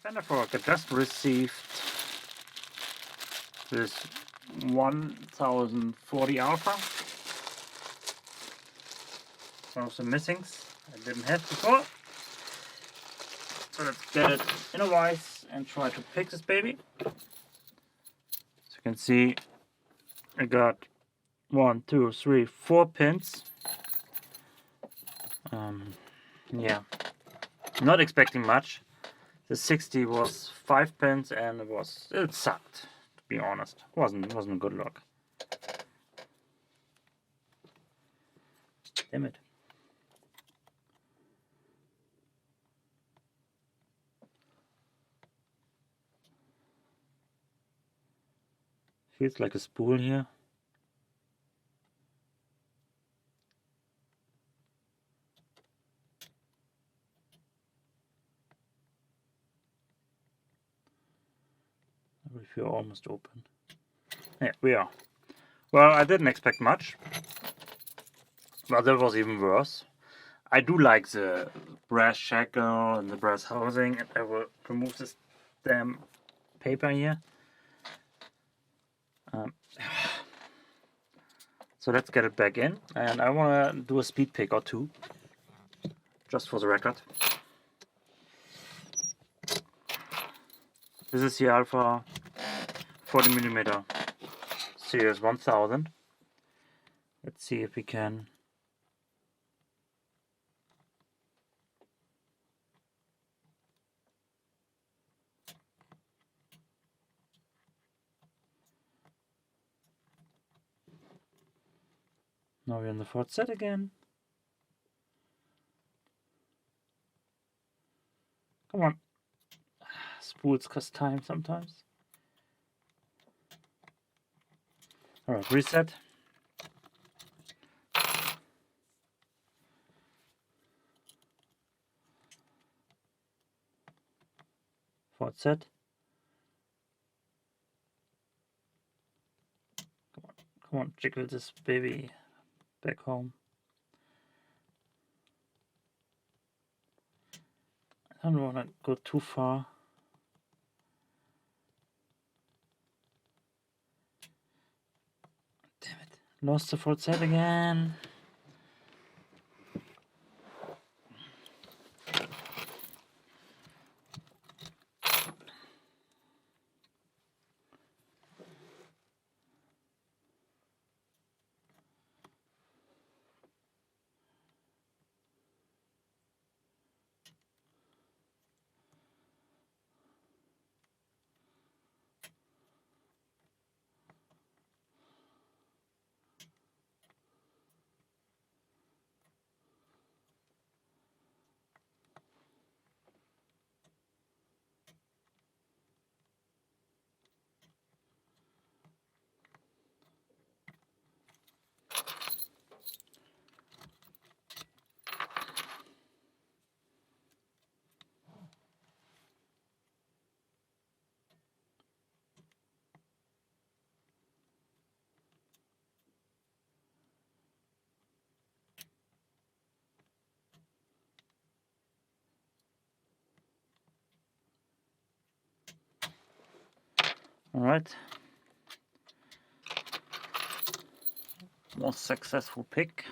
Panda-Frog, I just received this 1040 Alpha. Some of the missings I didn't have before. So let's get it in a vise and try to pick this baby. As you can see, I got 1, 2, 3, 4 pins. Yeah, not expecting much. The 60 was 5 pins and it sucked, to be honest. Wasn't a good look. Damn it. Feels like a spool here. If you're almost open. Yeah, we are. Well, I didn't expect much, but that was even worse. I do like the brass shackle and the brass housing, and I will remove this damn paper here. So let's get it back in, and I want to do a speed pick or two, just for the record. This is the Alpha 40mm Series 1000. Let's see if we can now we're in the fourth set again. Come on. Spools cost time sometimes. Alright, reset. Fourth set. Come on, jiggle this baby back home. I don't want to go too far. Damn it. Lost the fourth set again. Alright. More successful pick.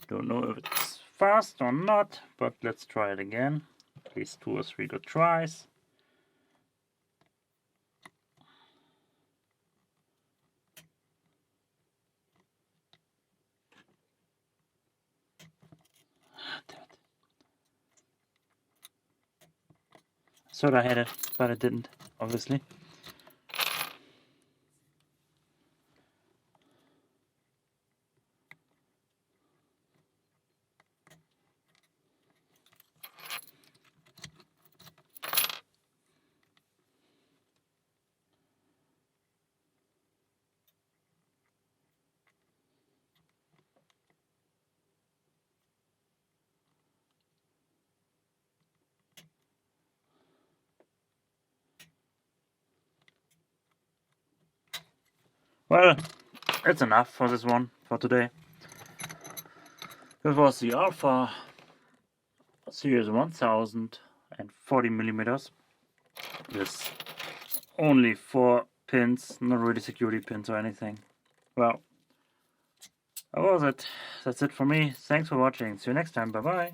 Don't know if it's fast or not, but let's try it again. At least 2 or 3 good tries. Thought I had it, but I didn't, obviously. Well, it's enough for this one, for today. This was the Alpha Series 1000 and 40 millimeters. With only 4 pins, not really security pins or anything. Well, that was it. That's it for me. Thanks for watching. See you next time. Bye bye.